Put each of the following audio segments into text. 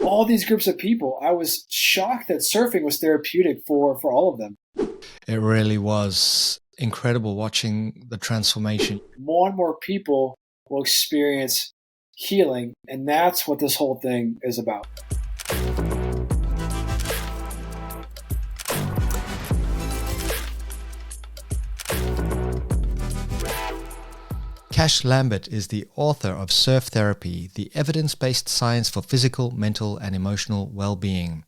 all these groups of people. I was shocked that surfing was therapeutic for all of them. It really was incredible watching the transformation. More and more people will experience healing, and that's what this whole thing is about. Cash Lambert is the author of Surf Therapy, the evidence-based science for physical, mental, and emotional well-being.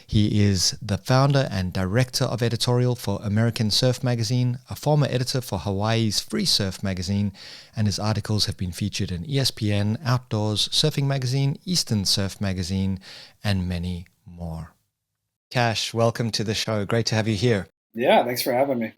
He is the founder and director of editorial for American Surf Magazine, a former editor for Hawaii's Free Surf Magazine, and his articles have been featured in ESPN, Outdoors, Surfing Magazine, Eastern Surf Magazine, and many more. Cash, welcome to the show. Great to have you here. Yeah, thanks for having me.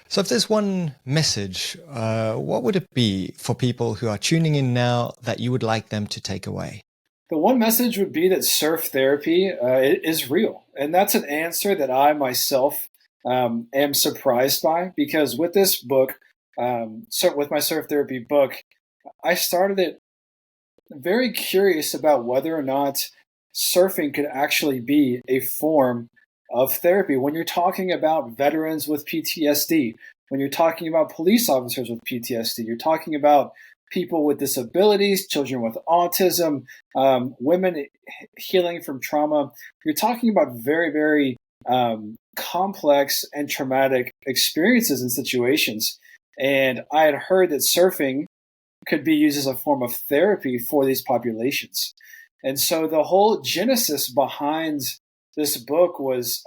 So if there's one message, what would it be for people who are tuning in now that you would like them to take away? The one message would be that surf therapy is real. And that's an answer that I myself am surprised by, because with this book, with my surf therapy book, I started it very curious about whether or not surfing could actually be a form of therapy. When you're talking about veterans with PTSD, when you're talking about police officers with PTSD, you're talking about people with disabilities, children with autism, women healing from trauma. You're talking about very, very complex and traumatic experiences and situations. And I had heard that surfing could be used as a form of therapy for these populations. And so the whole genesis behind this book was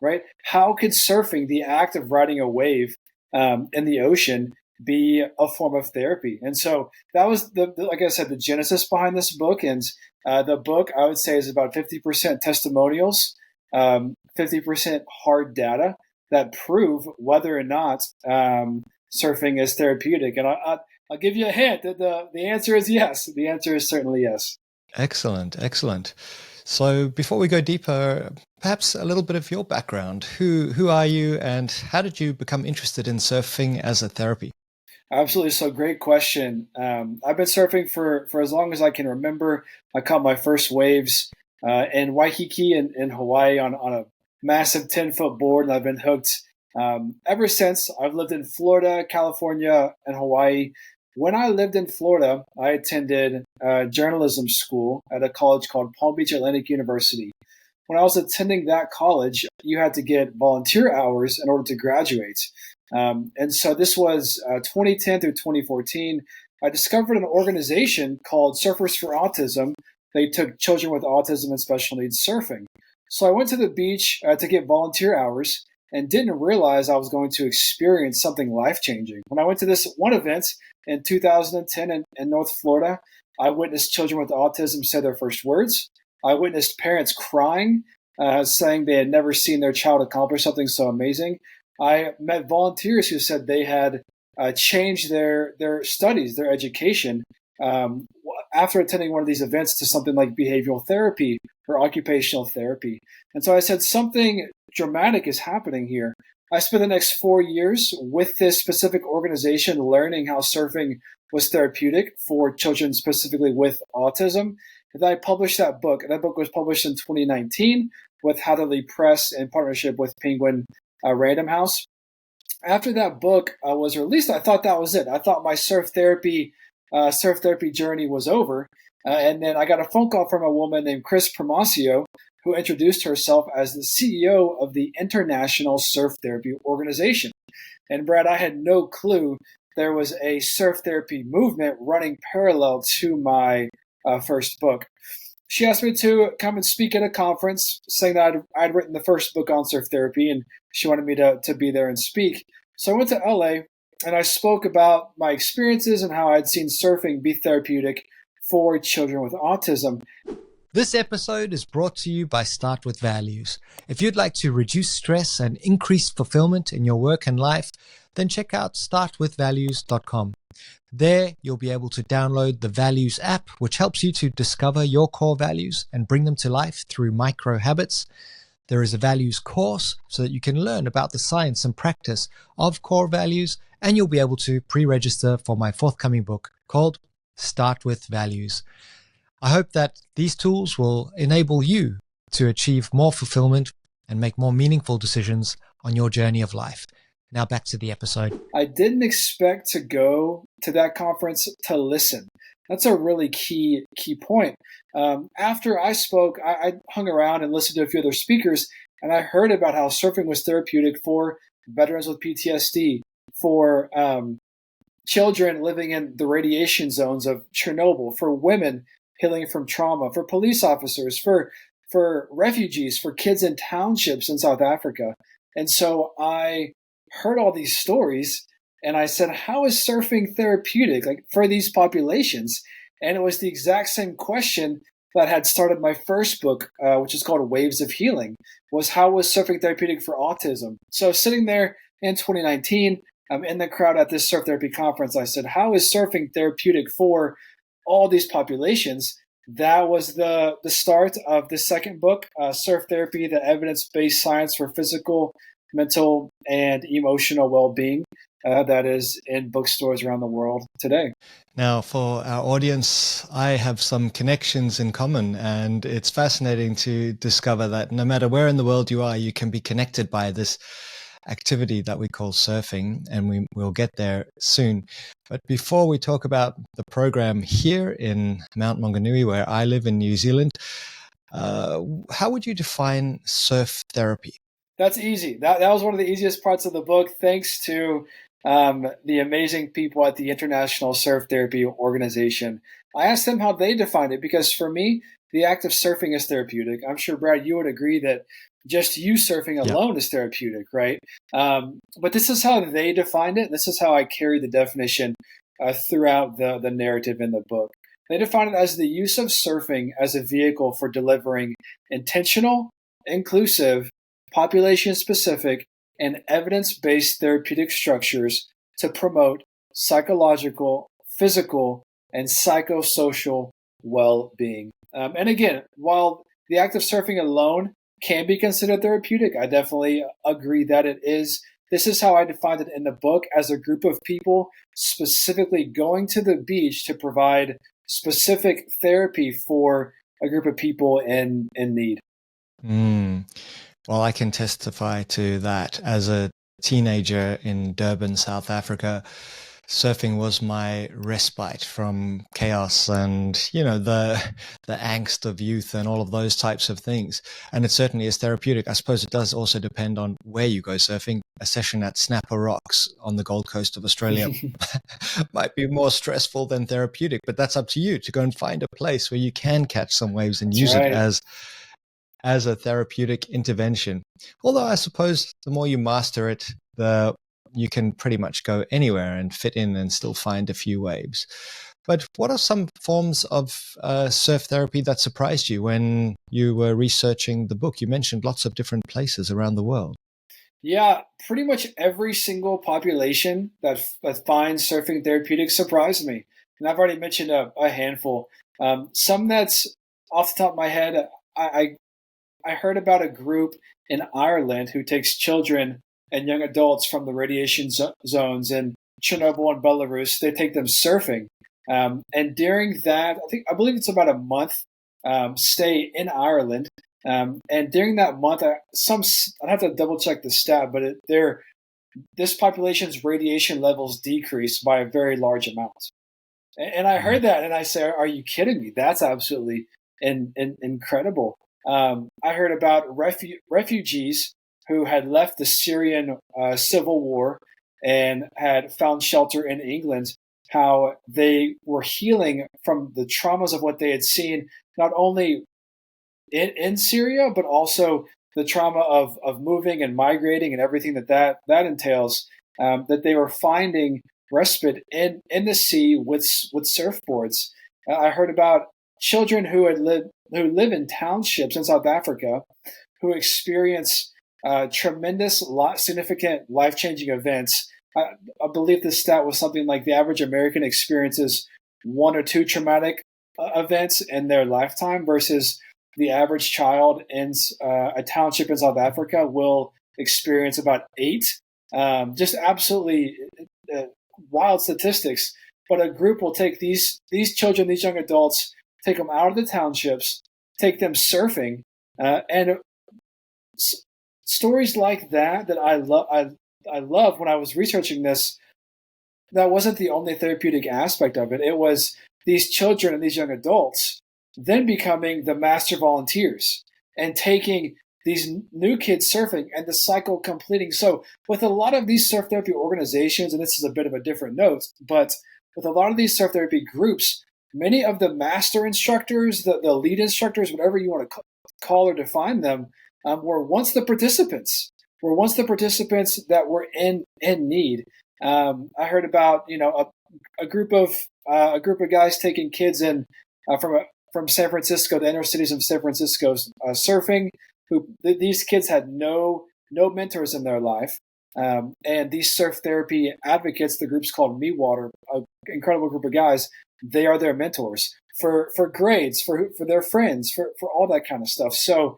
right? How could surfing, the act of riding a wave in the ocean, be a form of therapy? And so that was, like I said, the genesis behind this book. And the book, I would say, is about 50% testimonials, 50% hard data that prove whether or not surfing is therapeutic. And I'll give you a hint that the answer is yes. The answer is certainly yes. Excellent, excellent. So before we go deeper, perhaps a little bit of your background. Who are you, and how did you become interested in surfing as a therapy? Absolutely. So great question. I've been surfing for as long as I can remember. I caught my first waves in Waikiki in Hawaii on a massive 10-foot board, and I've been hooked ever since. I've lived in Florida, California, and Hawaii. When I lived in Florida, I attended journalism school at a college called Palm Beach Atlantic University. When I was attending that college, you had to get volunteer hours in order to graduate. And so this was 2010 through 2014. I discovered an organization called Surfers for Autism. They took children with autism and special needs surfing. So I went to the beach to get volunteer hours and didn't realize I was going to experience something life-changing. When I went to this one event in 2010 in North Florida, I witnessed children with autism say their first words. I witnessed parents crying, saying they had never seen their child accomplish something so amazing. I met volunteers who said they had changed their studies, their education, after attending one of these events to something like behavioral therapy or occupational therapy. And so I said, something dramatic is happening here. I spent the next 4 years with this specific organization learning how surfing was therapeutic for children specifically with autism. And then I published that book. And that book was published in 2019 with Hatherley Press in partnership with Penguin Random House. After that book was released, I thought that was it. I thought my surf therapy journey was over. And then I got a phone call from a woman named Chris Promasio, who introduced herself as the CEO of the International Surf Therapy Organization. And Brad, I had no clue there was a surf therapy movement running parallel to my first book. She asked me to come and speak at a conference, saying that I'd written the first book on surf therapy, and she wanted me to be there and speak. So I went to LA, and I spoke about my experiences and how I'd seen surfing be therapeutic for children with autism. This episode is brought to you by Start With Values. If you'd like to reduce stress and increase fulfillment in your work and life, then check out startwithvalues.com. There, you'll be able to download the Values app, which helps you to discover your core values and bring them to life through micro habits. There is a values course so that you can learn about the science and practice of core values, and you'll be able to pre-register for my forthcoming book called Start With Values. I hope that these tools will enable you to achieve more fulfillment and make more meaningful decisions on your journey of life. Now back to the episode. I didn't expect to go to that conference to listen. That's a really key point. After I spoke, I hung around and listened to a few other speakers, and I heard about how surfing was therapeutic for veterans with PTSD, for children living in the radiation zones of Chernobyl, for women healing from trauma, for police officers, for refugees, for kids in townships in South Africa. And so I heard all these stories and I said, how is surfing therapeutic, like, for these populations? And it was the exact same question that had started my first book, which is called Waves of Healing, was how was surfing therapeutic for autism? So sitting there in 2019, I'm in the crowd at this surf therapy conference. I said, how is surfing therapeutic for all these populations? That was the start of the second book, Surf Therapy, the Evidence-Based Science for Physical, Mental, and Emotional Well-Being, that is in bookstores around the world today. Now, for our audience, I have some connections in common, and it's fascinating to discover that no matter where in the world you are, you can be connected by this activity that we call surfing, and we'll get there soon. But before we talk about the program here in Mount Maunganui, where I live in New Zealand, how would you define surf therapy? That's easy. That was one of the easiest parts of the book, thanks to the amazing people at the International Surf Therapy Organization. I asked them how they defined it, because for me, the act of surfing is therapeutic. I'm sure, Brad, you would agree that just you surfing alone is therapeutic, right? But this is how they defined it. This is how I carry the definition throughout the narrative in the book. They define it as the use of surfing as a vehicle for delivering intentional, inclusive, population-specific, and evidence-based therapeutic structures to promote psychological, physical, and psychosocial well-being. And again, while the act of surfing alone can be considered therapeutic, I definitely agree that it is. This is how I defined it in the book, as a group of people specifically going to the beach to provide specific therapy for a group of people in need. Well, I can testify to that. As a teenager in Durban, South Africa, surfing was my respite from chaos and, the angst of youth and all of those types of things. And it certainly is therapeutic. I suppose it does also depend on where you go surfing. A session at Snapper Rocks on the Gold Coast of Australia might be more stressful than therapeutic, but that's up to you to go and find a place where you can catch some waves and use it as a therapeutic intervention. Although I suppose the more you master it, you can pretty much go anywhere and fit in and still find a few waves. But what are some forms of surf therapy that surprised you when you were researching the book? You mentioned lots of different places around the world. Yeah, pretty much every single population that finds surfing therapeutic surprised me. And I've already mentioned a handful. Some that's off the top of my head, I heard about a group in Ireland who takes children and young adults from the radiation zones in Chernobyl and Belarus. They take them surfing. And during that, I believe it's about a month stay in Ireland. And during that month, I'd have to double check the stat, but this population's radiation levels decreased by a very large amount. And I heard that, and I said, "Are you kidding me? That's absolutely incredible." I heard about refugees who had left the Syrian civil war and had found shelter in England, how they were healing from the traumas of what they had seen, not only in Syria, but also the trauma of moving and migrating and everything that entails, that they were finding respite in the sea with surfboards. I heard about children who live in townships in South Africa who experience tremendous, significant, life-changing events. I believe the stat was something like the average American experiences 1 or 2 traumatic events in their lifetime, versus the average child in a township in South Africa will experience about 8. Just absolutely wild statistics. But a group will take these children, these young adults, take them out of the townships, take them surfing, and stories like that I love. I love when I was researching this. That wasn't the only therapeutic aspect of it. It was these children and these young adults then becoming the master volunteers and taking these new kids surfing and the cycle completing. So with a lot of these surf therapy organizations, and this is a bit of a different note, but with a lot of these surf therapy groups, many of the master instructors, the lead instructors, whatever you want to call or define them, were once the participants. Were once the participants that were in need. I heard about a group of guys taking kids in from San Francisco, the inner cities of San Francisco, surfing. These kids had no mentors in their life, and these surf therapy advocates, the group's called Me Water, an incredible group of guys. They are their mentors for grades, for their friends, for all that kind of stuff. So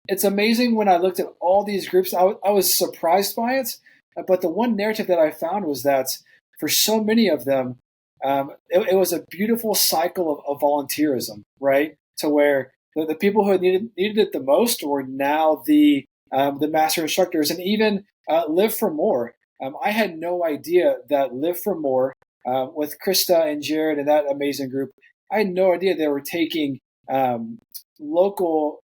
it's amazing when I looked at all these groups. I was surprised by it, but the one narrative that I found was that for so many of them, it was a beautiful cycle of volunteerism, right? To where the people who needed it the most were now the master instructors, and even Live for More. I had no idea that Live for More, with Krista and Jared and that amazing group, I had no idea they were taking local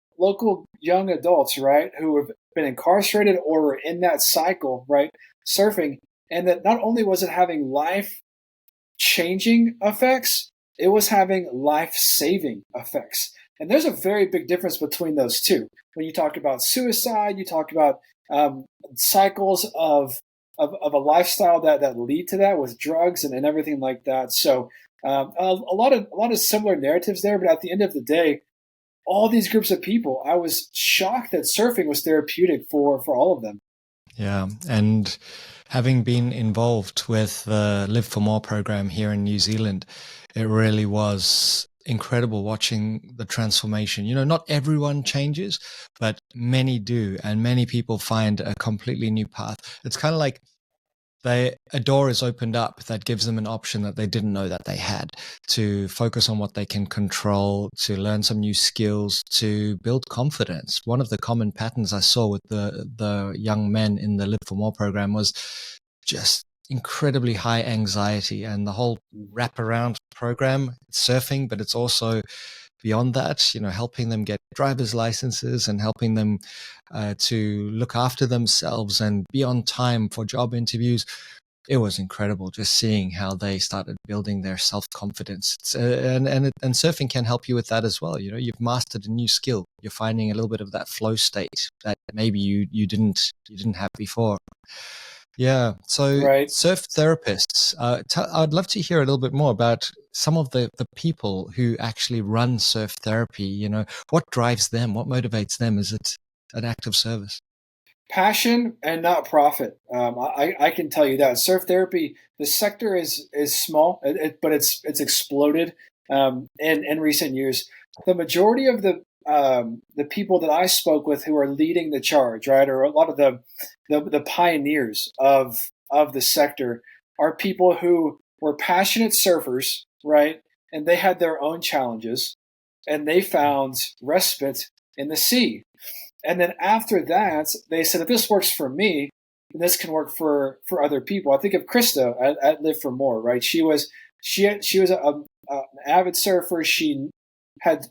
young adults, right, who have been incarcerated or were in that cycle, right, surfing, and that not only was it having life-changing effects, it was having life-saving effects. And there's a very big difference between those two. When you talk about suicide, you talk about cycles of a lifestyle that lead to that with drugs and everything like that. So a lot of similar narratives there, but at the end of the day, all these groups of people, I was shocked that surfing was therapeutic for all of them. Yeah, and having been involved with the Live for More program here in New Zealand, it really was incredible watching the transformation. Not everyone changes, but many do, and many people find a completely new path. It's kind of like a door is opened up that gives them an option that they didn't know that they had, to focus on what they can control, to learn some new skills, to build confidence. One of the common patterns I saw with the young men in the Live for More program was just incredibly high anxiety, and the whole wraparound program, surfing, but it's also beyond that, helping them get driver's licenses and helping them to look after themselves and be on time for job interviews. It was incredible just seeing how they started building their self-confidence. And surfing can help you with that as well. You've mastered a new skill. You're finding a little bit of that flow state that maybe you didn't have before. Yeah. So Right. surf therapists, I'd love to hear a little bit more about some of the people who actually run surf therapy. What drives them? What motivates them? Is it an act of service? Passion and not profit. I can tell you that surf therapy, the sector is small, but it's exploded in recent years. The majority of the people that I spoke with who are leading the charge, right, or a lot of the pioneers of the sector, are people who were passionate surfers, right, and they had their own challenges, and they found respite in the sea. And then after that, they said, if this works for me, then this can work for other people. I think of Krista at Live for More, right? She was an avid surfer. She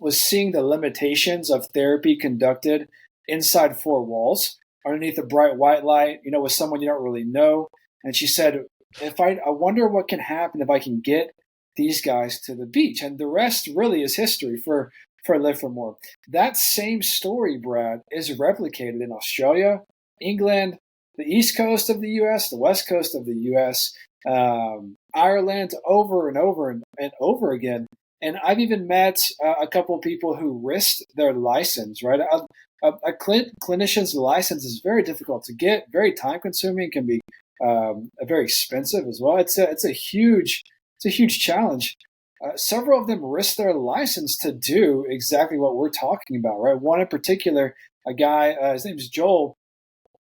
was seeing the limitations of therapy conducted inside four walls, underneath a bright white light, with someone you don't really know. And she said, I wonder what can happen if I can get these guys to the beach. And the rest really is history for Live for More. That same story, Brad, is replicated in Australia, England, the east coast of the U.S., the west coast of the U.S., Ireland, over and over and over again. And I've even met a couple of people who risked their license, right? A clinician's license is very difficult to get, very time consuming, can be very expensive as well. It's a huge challenge. Several of them risked their license to do exactly what we're talking about, right? One in particular, a guy, his name is Joel.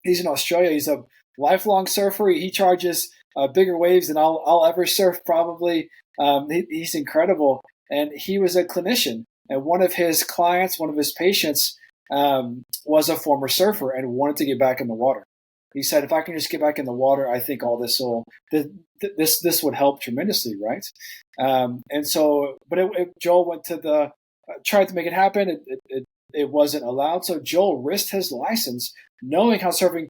He's in Australia. He's a lifelong surfer. He charges bigger waves than I'll ever surf, probably. He's incredible. and he was a clinician. And one of his clients, one of his patients, was a former surfer and wanted to get back in the water. He said, "If I can just get back in the water, I think all this will this would help tremendously, right?" And so, but Joel went to the tried to make it happen. It wasn't allowed. So Joel risked his license, knowing how surfing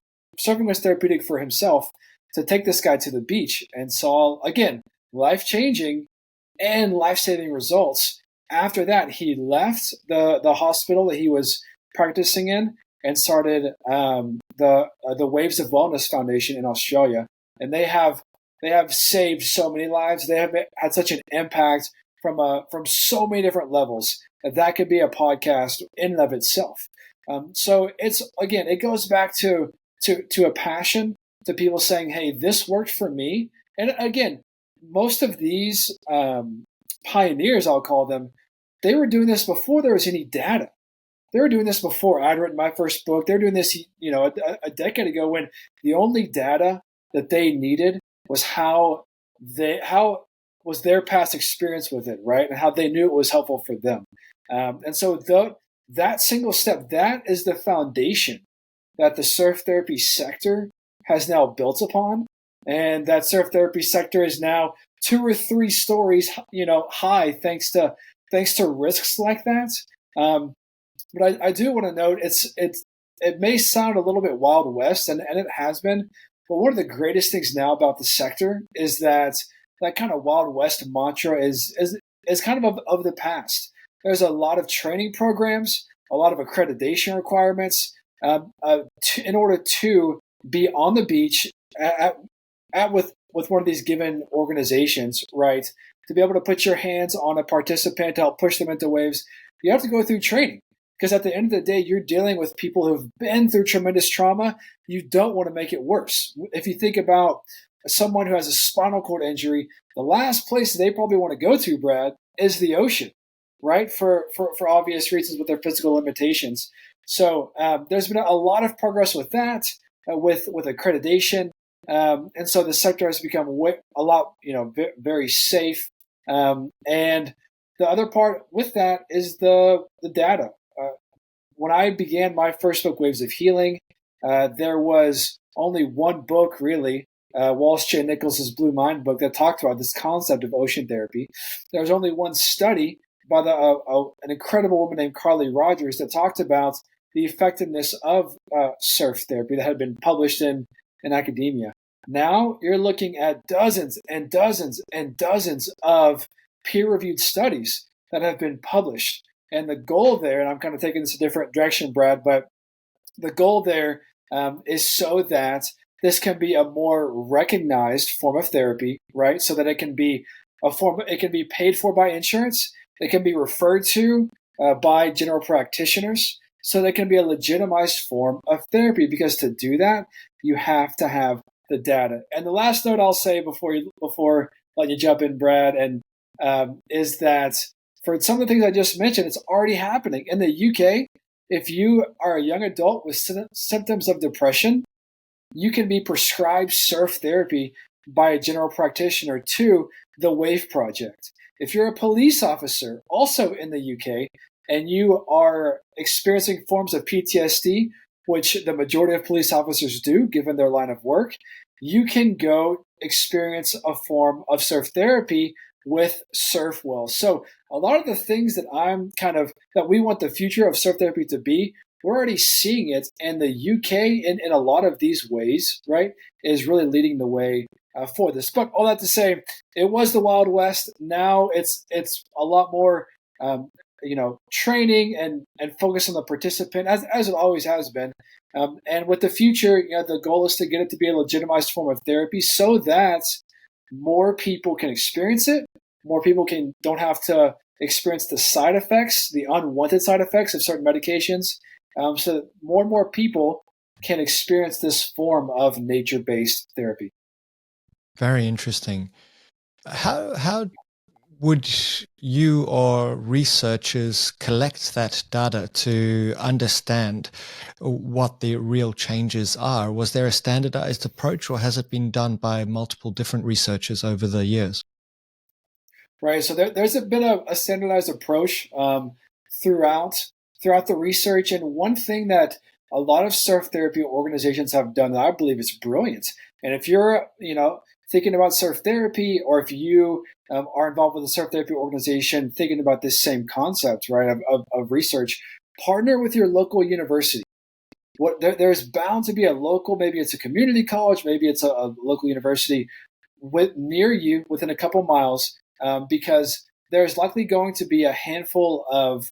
was therapeutic for himself, to take this guy to the beach, and saw, again, life-changing and life-saving results. After that, he left the hospital that he was practicing in and started the Waves of Wellness Foundation in Australia. And they have saved so many lives. They have had such an impact from so many different levels that could be a podcast in and of itself. So it goes back to a passion, to people saying, "Hey, this worked for me." And again, most of these pioneers, I'll call them, they were doing this before there was any data. They were doing this before I'd written my first book. They were doing this, a decade ago, when the only data that they needed was how was their past experience with it, right? And how they knew it was helpful for them. And so that single step, that is the foundation that the surf therapy sector has now built upon. And that surf therapy sector is now 2 or 3 stories, high, thanks to risks like that. But I do want to note, it may sound a little bit Wild West, and it has been, but one of the greatest things now about the sector is that kind of Wild West mantra is kind of the past. There's a lot of training programs, a lot of accreditation requirements in order to be on the beach with one of these given organizations, right? To be able to put your hands on a participant to help push them into waves, you have to go through training. Because at the end of the day, you're dealing with people who've been through tremendous trauma. You don't want to make it worse. If you think about someone who has a spinal cord injury, the last place they probably want to go to, Brad, is the ocean, right? For obvious reasons with their physical limitations. So there's been a lot of progress with that, with accreditation. And so the sector has become a lot, very safe. And the other part with that is the data. When I began my first book, Waves of Healing, there was only one book, really, Walsh J. Nichols' Blue Mind book, that talked about this concept of ocean therapy. There was only one study by an incredible woman named Carly Rogers that talked about the effectiveness of surf therapy that had been published in academia. Now you're looking at dozens and dozens and dozens of peer-reviewed studies that have been published. And the goal there, and I'm kind of taking this a different direction, Brad, but the goal there is so that this can be a more recognized form of therapy, right? So that it can be it can be paid for by insurance. It can be referred to by general practitioners. So that it can be a legitimized form of therapy, because to do that, you have to have the data. And the last note I'll say before letting you jump in, Brad, and is that for some of the things I just mentioned, it's already happening. In the UK, if you are a young adult with symptoms of depression, you can be prescribed surf therapy by a general practitioner to the WAVE Project. If you're a police officer, also in the UK, and you are experiencing forms of PTSD, which the majority of police officers do, given their line of work, you can go experience a form of surf therapy with SurfWell. So a lot of the things that we want the future of surf therapy to be, we're already seeing it, and the UK in a lot of these ways, right, is really leading the way for this. But all that to say, it was the Wild West. Now it's a lot more training and focus on the participant, as it always has been. And with the future, the goal is to get it to be a legitimized form of therapy, so that more people can experience it. More people don't have to experience the side effects, the unwanted side effects of certain medications. So that more and more people can experience this form of nature-based therapy. Very interesting. How would you or researchers collect that data to understand what the real changes are? Was there a standardized approach, or has it been done by multiple different researchers over the years? right? So there's been a standardized approach throughout the research, and one thing that a lot of surf therapy organizations have done that I believe is brilliant. And if you're thinking about surf therapy, or if you are involved with a surf therapy organization thinking about this same concept, right, of research, partner with your local university. There's bound to be a local, maybe it's a community college, maybe it's a local university near you within a couple miles, because there's likely going to be a handful of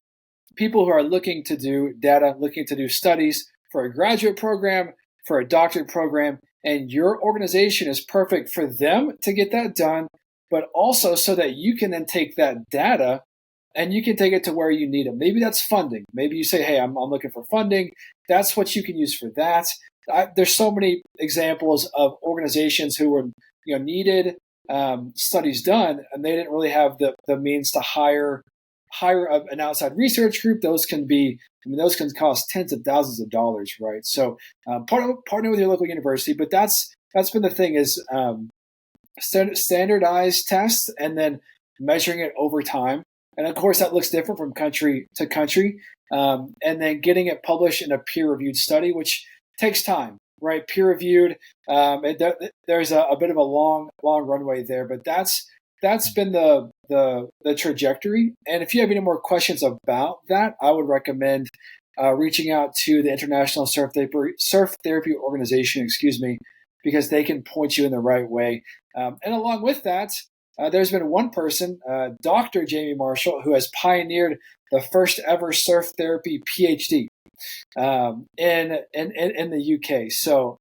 people who are looking to do data, looking to do studies for a graduate program, for a doctorate program, and your organization is perfect for them to get that done, but also so that you can then take that data and you can take it to where you need it. Maybe that's funding. Maybe you say, hey, I'm looking for funding. That's what you can use for that. There's so many examples of organizations who were needed studies done, and they didn't really have the means to hire an outside research group. Those can cost tens of thousands of dollars, right? So partner with your local university, but that's been the thing is standardized tests and then measuring it over time. And of course, that looks different from country to country. And then getting it published in a peer-reviewed study, which takes time, right? Peer-reviewed. There's a bit of a long runway there, but that's been the trajectory. And if you have any more questions about that, I would recommend reaching out to the International Surf Therapy Organization, because they can point you in the right way. And along with that, there's been one person, Dr. Jamie Marshall, who has pioneered the first ever surf therapy PhD in the UK. So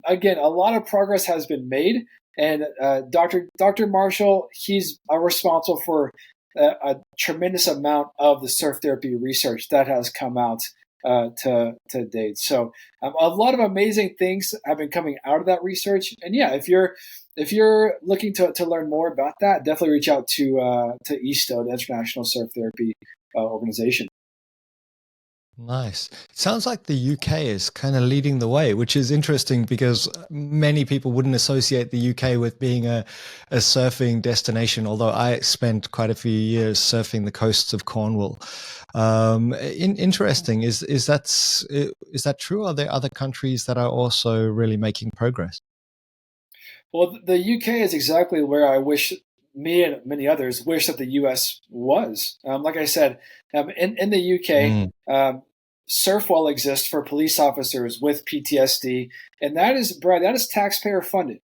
again, a lot of progress has been made, and Dr. Marshall, he's responsible for a tremendous amount of the surf therapy research that has come out to date. So a lot of amazing things have been coming out of that research. And yeah, if you're looking to learn more about that, definitely reach out to ISTO, the International Surf Therapy Organization. Nice. It sounds like the UK is kind of leading the way, which is interesting because many people wouldn't associate the UK with being a surfing destination, although I spent quite a few years surfing the coasts of Cornwall. Interesting. Is that true? Are there other countries that are also really making progress? Well, the UK is exactly where I wish me and many others wish that the US was. Like I said, in the UK, SurfWell exists for police officers with PTSD, and that is, Brad, that is taxpayer funded.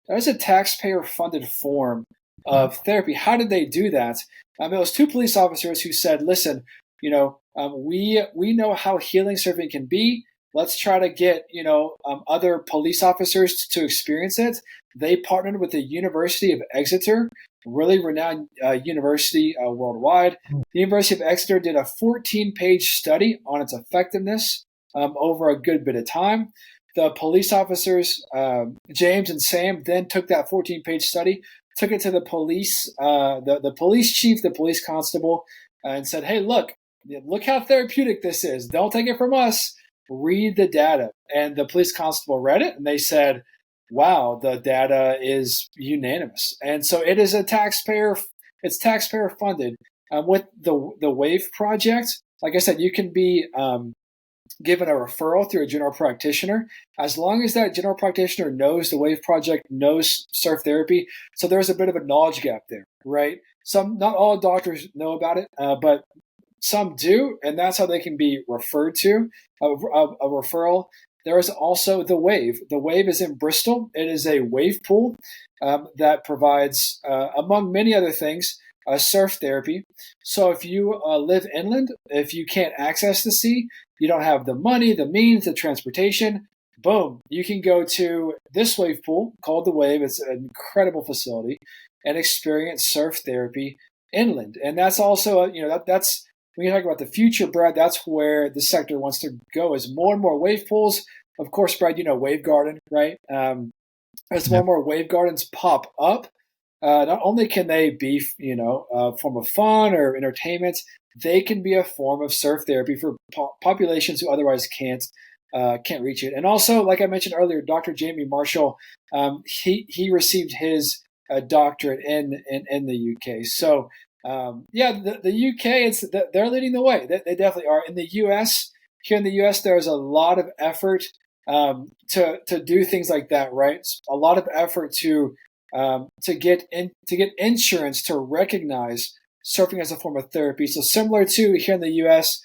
That is a taxpayer funded form of therapy. How did they do that? It was two police officers who said, "Listen, we know how healing surfing can be. Let's try to get other police officers to experience it." They partnered with the University of Exeter, really renowned university worldwide. The University of Exeter did a 14-page study on its effectiveness over a good bit of time. The police officers, James and Sam, then took that 14-page study, took it to the police, the police chief, the police constable, and said, "Hey, look how therapeutic this is. Don't take it from us. Read the data." And the police constable read it, and they said, "Wow, the data is unanimous." And so it is taxpayer funded. With the WAVE project, like I said, you can be given a referral through a general practitioner, as long as that general practitioner knows the WAVE project, knows surf therapy. So there's a bit of a knowledge gap there, right? Not all doctors know about it, but some do, and that's how they can be referred to, a referral. There is also the WAVE. The WAVE is in Bristol. It is a wave pool that provides, among many other things, surf therapy. So if you live inland, if you can't access the sea, you don't have the money, the means, the transportation, boom, you can go to this wave pool called the WAVE. It's an incredible facility, and experience surf therapy inland. And that's also, that's when you talk about the future, Brad, that's where the sector wants to go, is more and more wave pools. Of course, Brad, Wave Garden, right? As more and more wave gardens pop up, not only can they be, a form of fun or entertainment, they can be a form of surf therapy for populations who otherwise can't reach it. And also, like I mentioned earlier, Dr. Jamie Marshall, he received his doctorate in the UK. So the UK, they're leading the way. They definitely are. In the US, here in the US, there's a lot of effort to do things like that, right? A lot of effort to get insurance to recognize surfing as a form of therapy. So similar to here in the U.S.,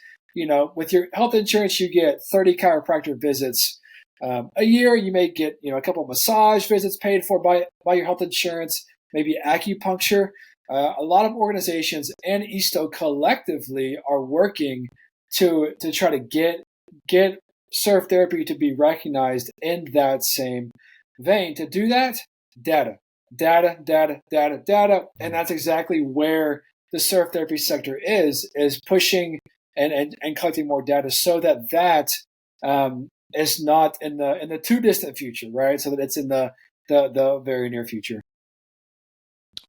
with your health insurance, you get 30 chiropractor visits a year. You may get a couple of massage visits paid for by your health insurance, maybe acupuncture. A lot of organizations and ISTO collectively are working to try to get surf therapy to be recognized in that same vein. To do that, data, data, and that's exactly where the surf therapy sector is pushing and collecting more data so that is not in the too distant future, right? So that it's in the very near future.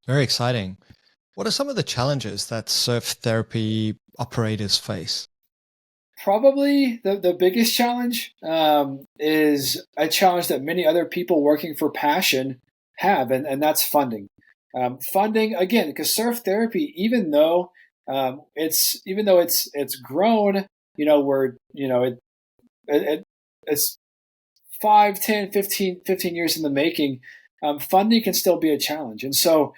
Very exciting. What are some of the challenges that surf therapy operators face? Probably the biggest challenge is a challenge that many other people working for passion have, and that's funding. Funding again, because surf therapy, even though it's grown, it's 5, 10, 15 years in the making. Funding can still be a challenge, and so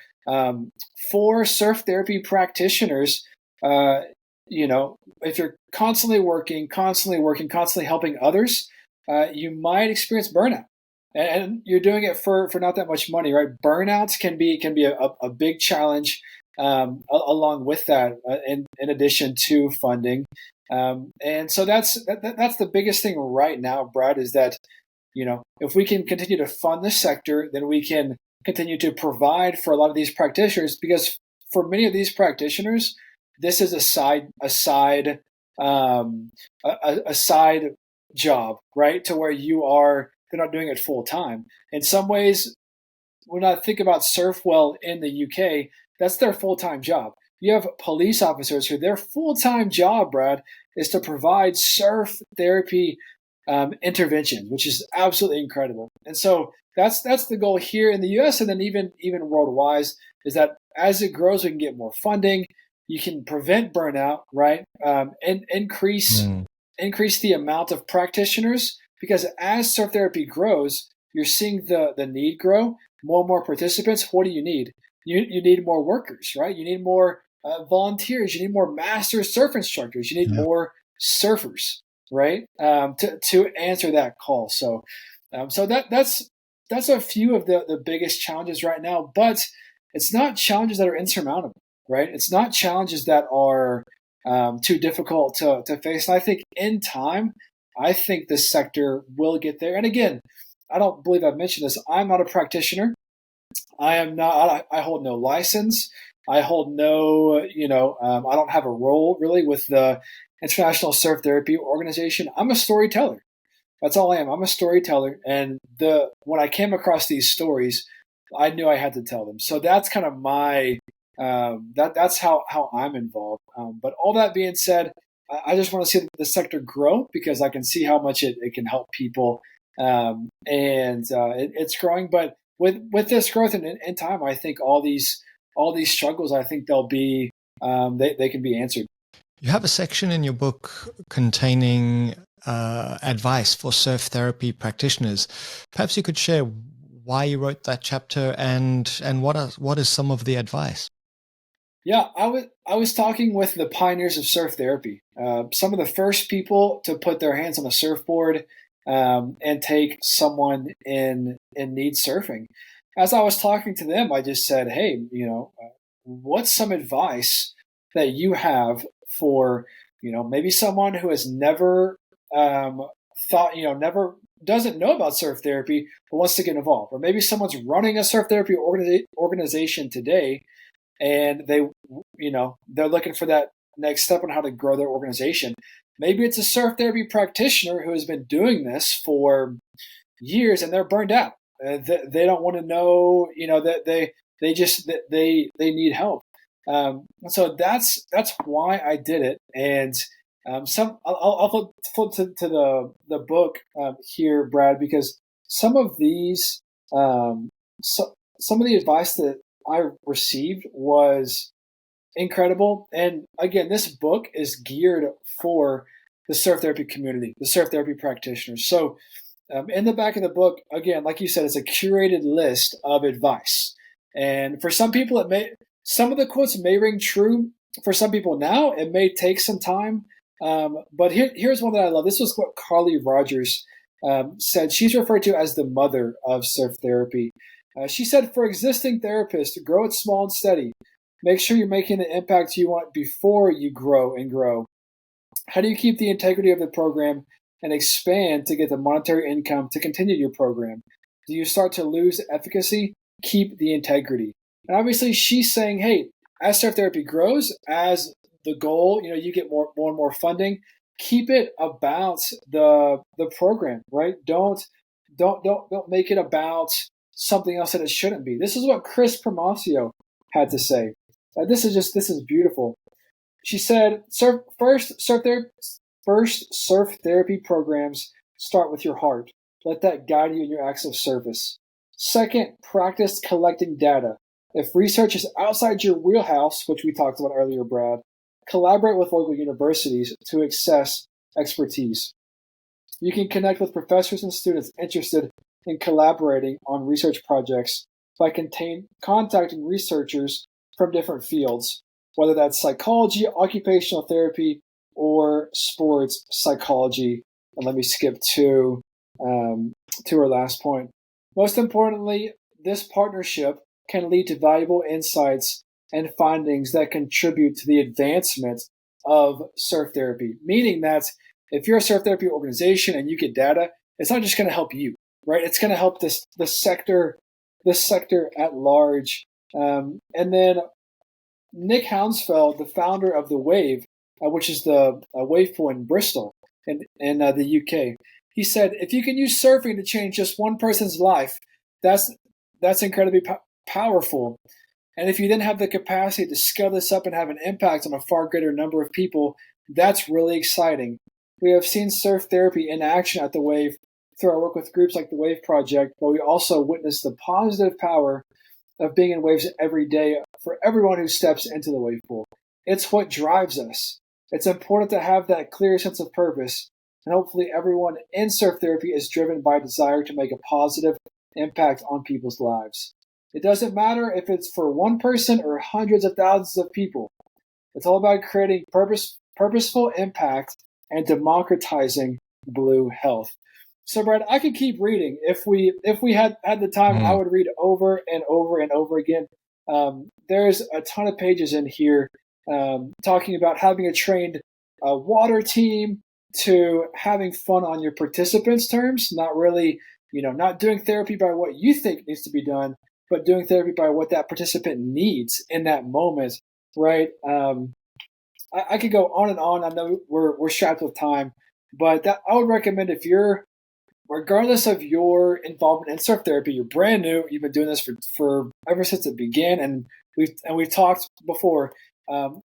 for surf therapy practitioners, if you're constantly working, constantly helping others, you might experience burnout, and you're doing it for not that much money, right? Burnouts can be a big challenge along with that, in addition to funding, and so that's the biggest thing right now, Brad, is that if we can continue to fund the sector, then we can continue to provide for a lot of these practitioners, because for many of these practitioners, this is a side job, right? To where they're not doing it full time. In some ways, when I think about Surfwell in the UK, that's their full time job. You have police officers who their full time job, Brad, is to provide surf therapy interventions, which is absolutely incredible. And so that's the goal here in the U.S. and then even worldwide, is that as it grows, we can get more funding. You can prevent burnout, right? And increase the amount of practitioners, because as surf therapy grows, you're seeing the need grow. More and more participants. What do you need? You need more workers, right? You need more volunteers. You need more master surf instructors. You need more surfers, right? To answer that call. So that's a few of the biggest challenges right now, but it's not challenges that are insurmountable, right? It's not challenges that are too difficult to face. And I think in time, I think this sector will get there. And again, I don't believe I've mentioned this. I'm not a practitioner. I am not. I hold no license. I hold no. I don't have a role really with the International Surf Therapy Organization. I'm a storyteller. That's all I am. I'm a storyteller, and when I came across these stories, I knew I had to tell them. So that's kind of my that's how I'm involved. But all that being said, I just want to see the sector grow, because I can see how much it can help people, and it's growing. But with this growth in time, I think all these struggles, I think they'll be they can be answered. You have a section in your book containing advice for surf therapy practitioners. Perhaps you could share why you wrote that chapter and what is some of the advice? Yeah, I was talking with the pioneers of surf therapy, some of the first people to put their hands on a surfboard and take someone in need surfing. As I was talking to them, I just said, "Hey, what's some advice that you have for maybe someone who has never never doesn't know about surf therapy but wants to get involved, or maybe someone's running a surf therapy organization today, and they're looking for that next step on how to grow their organization. Maybe it's a surf therapy practitioner who has been doing this for years and they're burned out. They don't want to know, that they need help. So that's why I did it. And I'll flip to the book here, Brad, because some of these some of the advice that I received was incredible. And again, this book is geared for the surf therapy community, the surf therapy practitioners. So in the back of the book, again, like you said, it's a curated list of advice. And for some people, some of the quotes may ring true. For some people now, it may take some time. But here's one that I love. This was what Carly Rogers said. She's referred to as the mother of surf therapy. She said, for existing therapists, grow it small and steady. Make sure you're making the impact you want before you grow and grow. How do you keep the integrity of the program and expand to get the monetary income to continue your program? Do you start to lose efficacy? Keep the integrity. And obviously, she's saying, hey, as surf therapy grows, as the goal, you get more and more funding. Keep it about the program, right? Don't make it about something else that it shouldn't be. This is what Chris Promocio had to say. This is beautiful. She said, first surf therapy programs start with your heart. Let that guide you in your acts of service. Second, practice collecting data. If research is outside your wheelhouse, which we talked about earlier, Brad, collaborate with local universities to access expertise. You can connect with professors and students interested in collaborating on research projects by contacting researchers from different fields, whether that's psychology, occupational therapy, or sports psychology. And let me skip to our last point. Most importantly, this partnership can lead to valuable insights and findings that contribute to the advancement of surf therapy. Meaning that if you're a surf therapy organization and you get data, it's not just going to help you, right? It's going to help the sector at large. And then Nick Hounsfeld, the founder of the Wave, which is the wave pool in Bristol in the UK, he said, if you can use surfing to change just one person's life, that's incredibly powerful. And if you then have the capacity to scale this up and have an impact on a far greater number of people, that's really exciting. We have seen surf therapy in action at the Wave through our work with groups like the Wave Project, but we also witness the positive power of being in waves every day for everyone who steps into the wave pool. It's what drives us. It's important to have that clear sense of purpose, and hopefully everyone in surf therapy is driven by a desire to make a positive impact on people's lives. It doesn't matter if it's for one person or hundreds of thousands of people. It's all about creating purposeful impact and democratizing blue health. So, Brad, I could keep reading. If we had the time, I would read over and over and over again. There's a ton of pages in here talking about having a trained water team to having fun on your participants' terms, not really, not doing therapy by what you think needs to be done, but doing therapy by what that participant needs in that moment, right? I could go on and on. I know we're strapped with time, but I would recommend if you're, regardless of your involvement in surf therapy, you're brand new, you've been doing this for ever since it began, and we've talked before.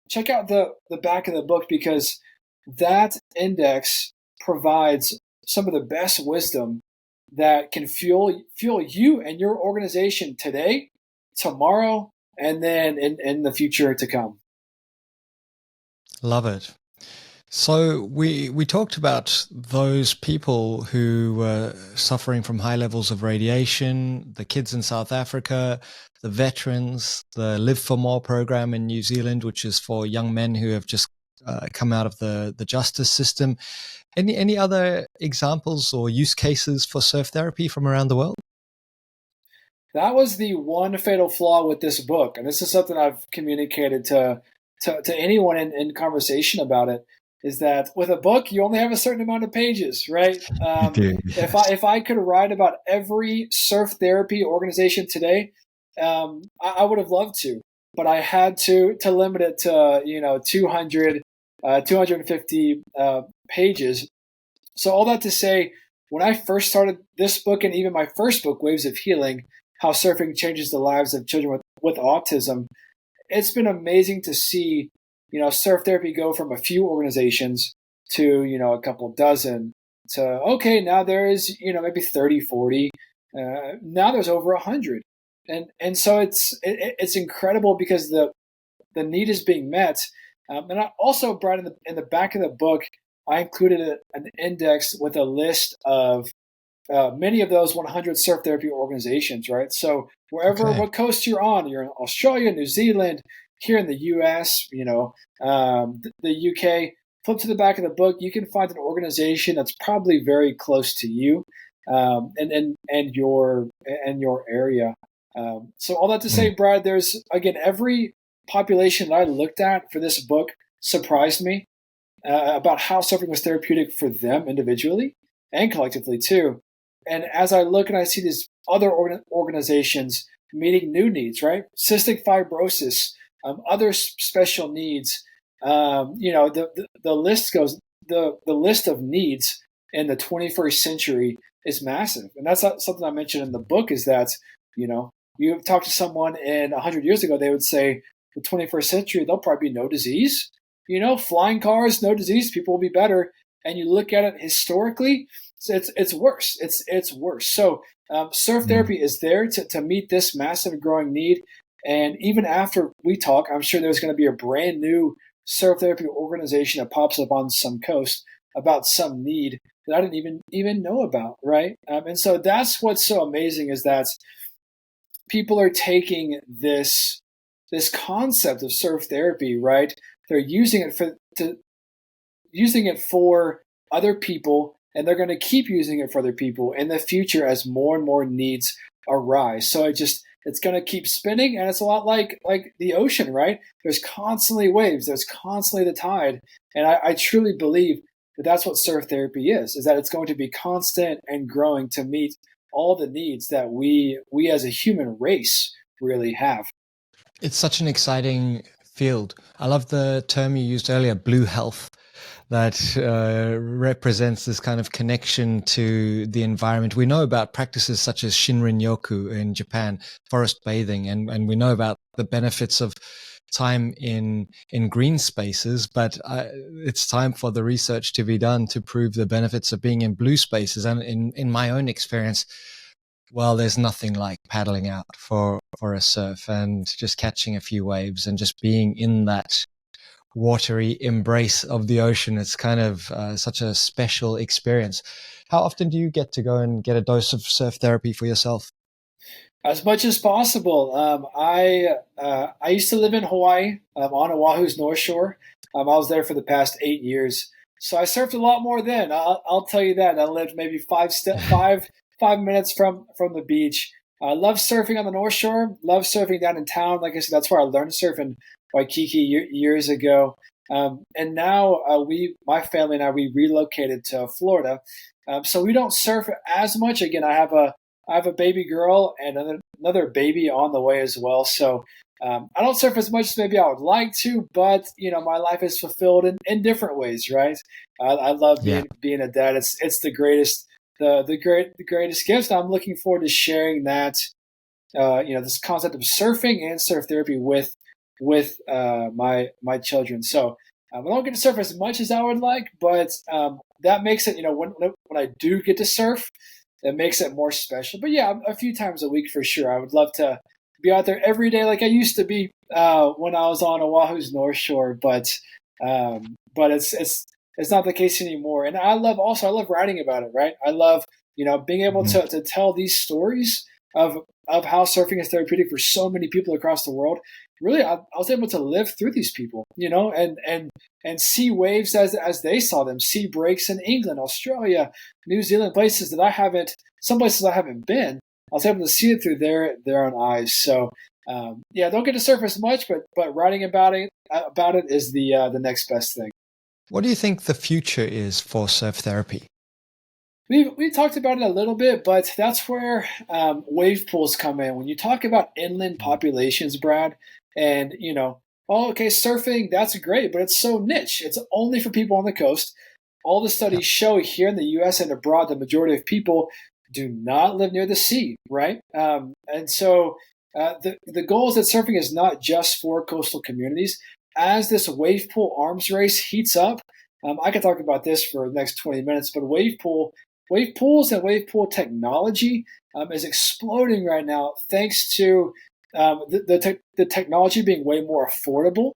Check out the back of the book, because that index provides some of the best wisdom that can fuel you and your organization today, tomorrow, and then in the future to come. Love it. So we talked about those people who were suffering from high levels of radiation, the kids in South Africa, the veterans, the Live for More program in New Zealand, which is for young men who have just come out of the justice system. Any other examples or use cases for surf therapy from around the world? That was the one fatal flaw with this book, and this is something I've communicated to anyone in conversation about it, is that with a book, you only have a certain amount of pages, right? You do, yes. If I could write about every surf therapy organization today, I would have loved to, but I had to limit it to 250 pages. So all that to say, when I first started this book, and even my first book, Waves of Healing, How Surfing Changes the Lives of Children with Autism, it's been amazing to see surf therapy go from a few organizations to a couple dozen to, okay, now there is maybe 30, 40. Now there's over 100. And so it's incredible because the need is being met. And I also brought in the back of the book, I included an index with a list of many of those 100 surf therapy organizations, right? So wherever, Okay. what coast you're in Australia, New Zealand, here in the U.S., the U.K. Flip to the back of the book, you can find an organization that's probably very close to you, and your area. So all that to Mm. say, Brad, there's again every population that I looked at for this book surprised me about how surfing was therapeutic for them individually and collectively too. And as I look and I see these other organizations meeting new needs, right? Cystic fibrosis, other special needs. The list goes. The list of needs in the 21st century is massive, and that's not something I mentioned in the book. Is that you talk to someone in 100 years ago, they would say the 21st century there'll probably be no disease, flying cars, no disease, people will be better. And you look at it historically, it's worse. It's worse. So surf Mm. therapy is there to meet this massive growing need. And even after we talk, I'm sure there's going to be a brand new surf therapy organization that pops up on some coast about some need that I didn't even know about, right? And so that's what's so amazing is that people are taking this concept of surf therapy, right? They're using it for other people, and they're going to keep using it for other people in the future as more and more needs arise. So it's going to keep spinning, and it's a lot like the ocean, right? There's constantly waves, there's constantly the tide, and I truly believe that that's what surf therapy is that it's going to be constant and growing to meet all the needs that we as a human race really have. It's such an exciting field. I love the term you used earlier, blue health, that represents this kind of connection to the environment. We know about practices such as Shinrin-yoku in Japan, forest bathing, and we know about the benefits of time in green spaces, but it's time for the research to be done to prove the benefits of being in blue spaces. And in my own experience, well, there's nothing like paddling out for a surf and just catching a few waves and just being in that watery embrace of the ocean. It's kind of such a special experience. How often do you get to go and get a dose of surf therapy for yourself? As much as possible. I used to live in Hawaii, on Oahu's North Shore. I was there for the past 8 years, so I surfed a lot more then. I'll tell you that. I lived maybe 5 minutes from the beach. I love surfing on the North Shore. Love surfing down in town. Like I said, that's where I learned to surf in Waikiki years ago. And now my family and we relocated to Florida, so we don't surf as much. Again, I have a baby girl and another baby on the way as well. So I don't surf as much as maybe I would like to, but my life is fulfilled in different ways, right? I love Yeah. being a dad. It's the greatest the greatest gift. I'm looking forward to sharing that this concept of surfing and surf therapy with my children. So I don't get to surf as much as I would like, but that makes it when I do get to surf, it makes it more special. But yeah, a few times a week for sure. I would love to be out there every day like I used to be when I was on Oahu's North Shore, but it's not the case anymore. And I love writing about it. Right, I love being able Mhm. to tell these stories of how surfing is therapeutic for so many people across the world. Really, I was able to live through these people, and see waves as they saw them, see breaks in England, Australia, New Zealand, some places I haven't been. I was able to see it through their own eyes. So yeah, don't get to surf as much, but writing about it is the next best thing. What do you think the future is for surf therapy? We talked about it a little bit, but that's where wave pools come in. When you talk about inland Mm. populations, Brad, and oh, okay, surfing, that's great, but it's so niche. It's only for people on the coast. All the Yeah. studies show here in the U.S. and abroad, the majority of people do not live near the sea, right? And so the goal is that surfing is not just for coastal communities. As this wave pool arms race heats up, I could talk about this for the next 20 minutes, but wave pool wave pools and wave pool technology is exploding right now, thanks to the technology being way more affordable.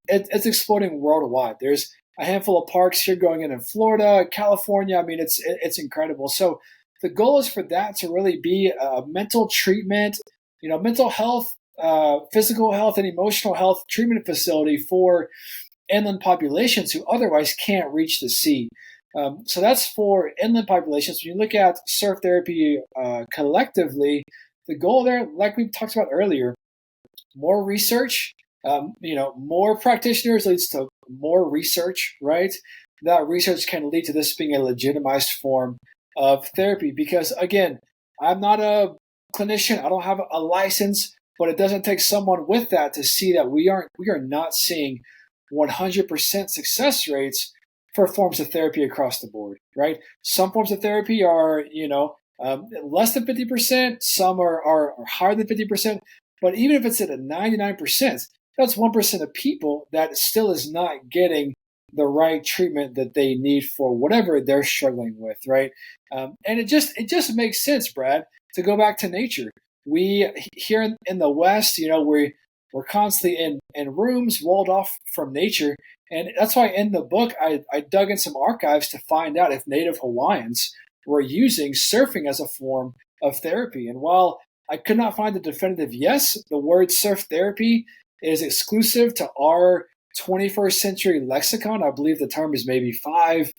It's exploding worldwide. There's a handful of parks here going in Florida, California. I mean, it's incredible. So the goal is for that to really be a mental treatment, mental health, physical health, and emotional health treatment facility for inland populations who otherwise can't reach the sea. So that's for inland populations. When you look at surf therapy collectively, the goal there, like we talked about earlier, more research, more practitioners leads to more research, right? That research can lead to this being a legitimized form of therapy. Because again, I'm not a clinician, I don't have a license, but it doesn't take someone with that to see that we are not seeing 100% success rates for forms of therapy across the board, right? Some forms of therapy are, less than 50%. Some are higher than 50%. But even if it's at a 99%, that's 1% of people that still is not getting the right treatment that they need for whatever they're struggling with, right? And it just makes sense, Brad, to go back to nature. We here in the West, we're constantly in rooms walled off from nature. And that's why in the book, I dug in some archives to find out if Native Hawaiians were using surfing as a form of therapy. And while I could not find a definitive yes, the word surf therapy is exclusive to our 21st century lexicon. I believe the term is maybe 7,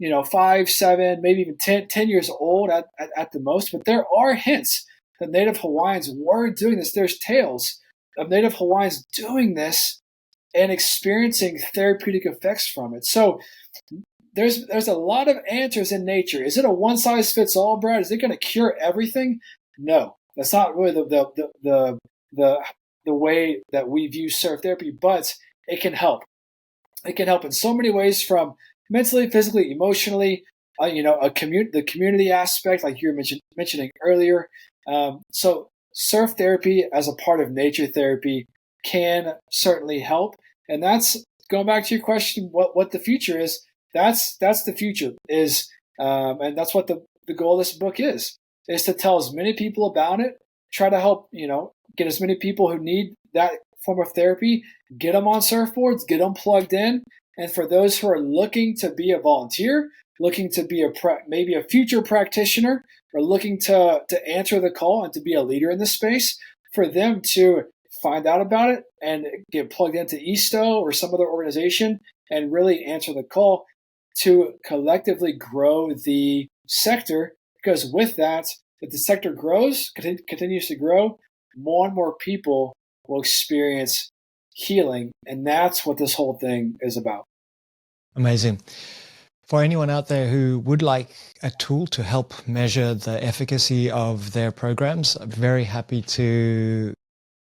maybe even 10 years old at the most. But there are hints that Native Hawaiians were doing this. There's tales of Native Hawaiians doing this and experiencing therapeutic effects from it. So there's a lot of answers in nature. Is it a one size fits all, Brad? Is it going to cure everything? No, that's not really the way that we view surf therapy, but it can help. It can help in so many ways, from mentally, physically, emotionally. The community aspect, like you were mentioning earlier. So surf therapy as a part of nature therapy can certainly help, and that's going back to your question. What the future is? That's the future is, and that's what the goal of this book is to tell as many people about it. Try to help get as many people who need that form of therapy, get them on surfboards, get them plugged in. And for those who are looking to be a volunteer, looking to be maybe a future practitioner, or looking to answer the call and to be a leader in the space, for them to find out about it and get plugged into ESTO or some other organization and really answer the call to collectively grow the sector. Because with that, if the sector grows, continues to grow, more and more people will experience healing. And that's what this whole thing is about. Amazing. For anyone out there who would like a tool to help measure the efficacy of their programs, I'm very happy to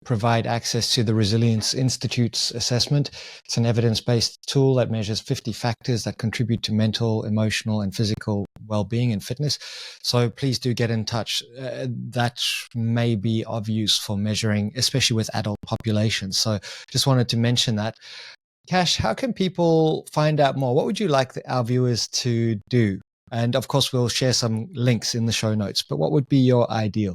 provide access to the Resilience Institute's assessment. It's an evidence-based tool that measures 50 factors that contribute to mental, emotional, and physical well-being and fitness. So please do get in touch. That may be of use for measuring, especially with adult populations. So just wanted to mention that. Cash, how can people find out more? What would you like our viewers to do? And of course, we'll share some links in the show notes, but what would be your ideal?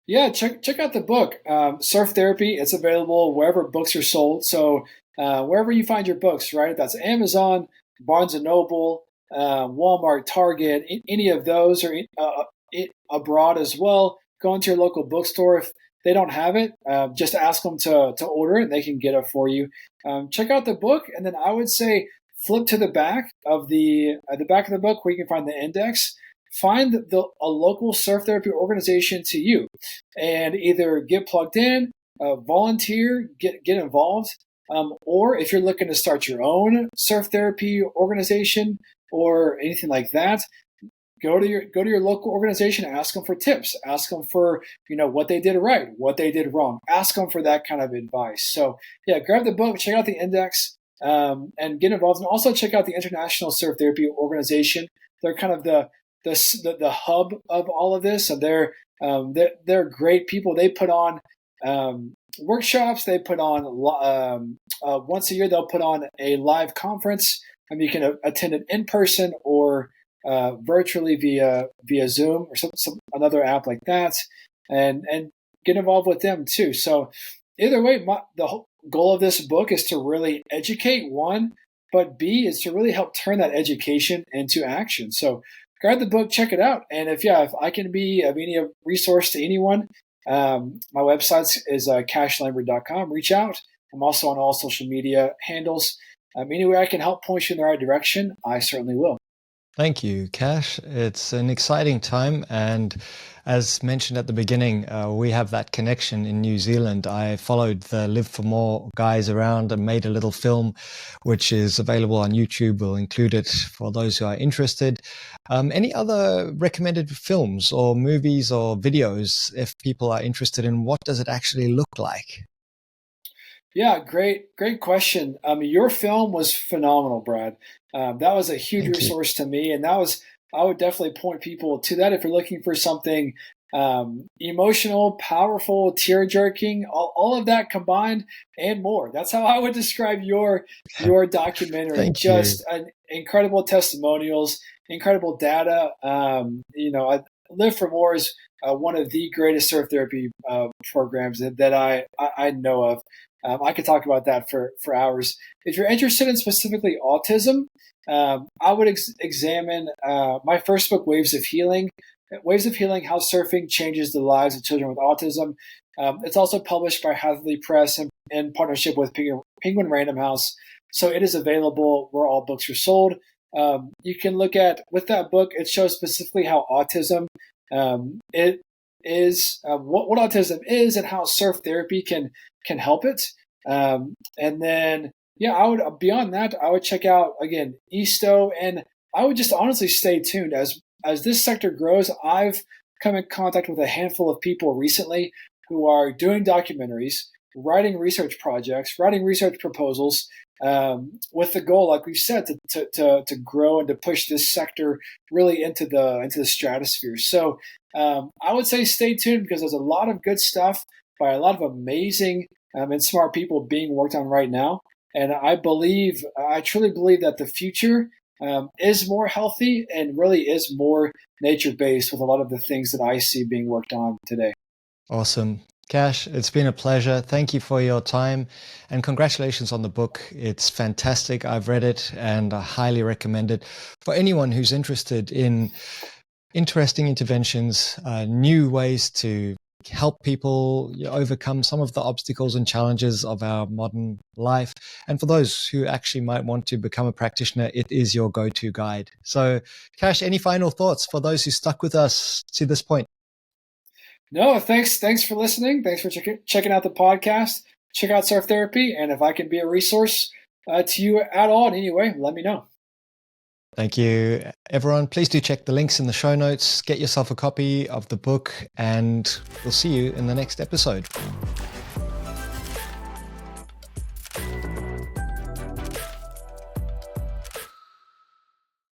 Yeah, check out the book, Surf Therapy. It's available wherever books are sold. So wherever you find your books, right? That's Amazon, Barnes and Noble, Walmart, Target, any of those, or abroad as well. Go into your local bookstore. If they don't have it, just ask them to order it, and they can get it for you. Check out the book, and then I would say flip to the back of the book where you can find the index. Find a local surf therapy organization to you, and either get plugged in, volunteer, get involved, or if you're looking to start your own surf therapy organization or anything like that, go to your local organization, ask them for tips, ask them for what they did right, what they did wrong, ask them for that kind of advice. So yeah, grab the book, check out the index, and get involved, and also check out the International Surf Therapy Organization. They're kind of the hub of all of this, and they're great people. They put on workshops. They put on once a year. They'll put on a live conference, and you can attend it in person or virtually via Zoom or some another app like that, and get involved with them too. So either way, the whole goal of this book is to really educate, one, but B is to really help turn that education into action. So grab the book, check it out, and if I can be of any resource to anyone, my website is cashlambert.com. Reach out. I'm also on all social media handles. Anywhere I can help point you in the right direction, I certainly will. Thank you, Cash. It's an exciting time. And as mentioned at the beginning, we have that connection in New Zealand. I followed the Live for More guys around and made a little film, which is available on YouTube. We'll include it for those who are interested. Any other recommended films or movies or videos if people are interested in what does it actually look like? Yeah, great question. Your film was phenomenal, Brad. That was a huge Thank you. resource to me, and I would definitely point people to that if you're looking for something emotional, powerful, tear jerking, all of that combined and more. That's how I would describe your documentary. Thank you. Just incredible testimonials, incredible data. Live for More is one of the greatest surf therapy programs that I know of. I could talk about that for hours. If you're interested in specifically autism, I would examine my first book, Waves of Healing. Waves of Healing, How Surfing Changes the Lives of Children with Autism. It's also published by Hathley Press in partnership with Penguin Random House. So it is available where all books are sold. You can look at, with that book, it shows specifically how autism it is, what autism is and how surf therapy can help it. And then, I would, beyond that, I would check out, again, Easto, and I would just honestly stay tuned. As this sector grows, I've come in contact with a handful of people recently who are doing documentaries, writing research projects, writing research proposals, with the goal, like we've said, to grow and to push this sector really into the stratosphere. So I would say stay tuned, because there's a lot of good stuff by a lot of amazing and smart people being worked on right now. And I truly believe that the future is more healthy and really is more nature-based with a lot of the things that I see being worked on today. Awesome. Cash, it's been a pleasure. Thank you for your time and congratulations on the book. It's fantastic. I've read it and I highly recommend it for anyone who's interested in interesting interventions, new ways to help people overcome some of the obstacles and challenges of our modern life. And for those who actually might want to become a practitioner, it is your go-to guide. So, Cash, any final thoughts for those who stuck with us to this point? No, thanks for listening. Thanks for checking out the podcast. Check out Surf Therapy, and if I can be a resource to you at all in any way, let me know. Thank you, everyone. Please do check the links in the show notes. Get yourself a copy of the book, and we'll see you in the next episode.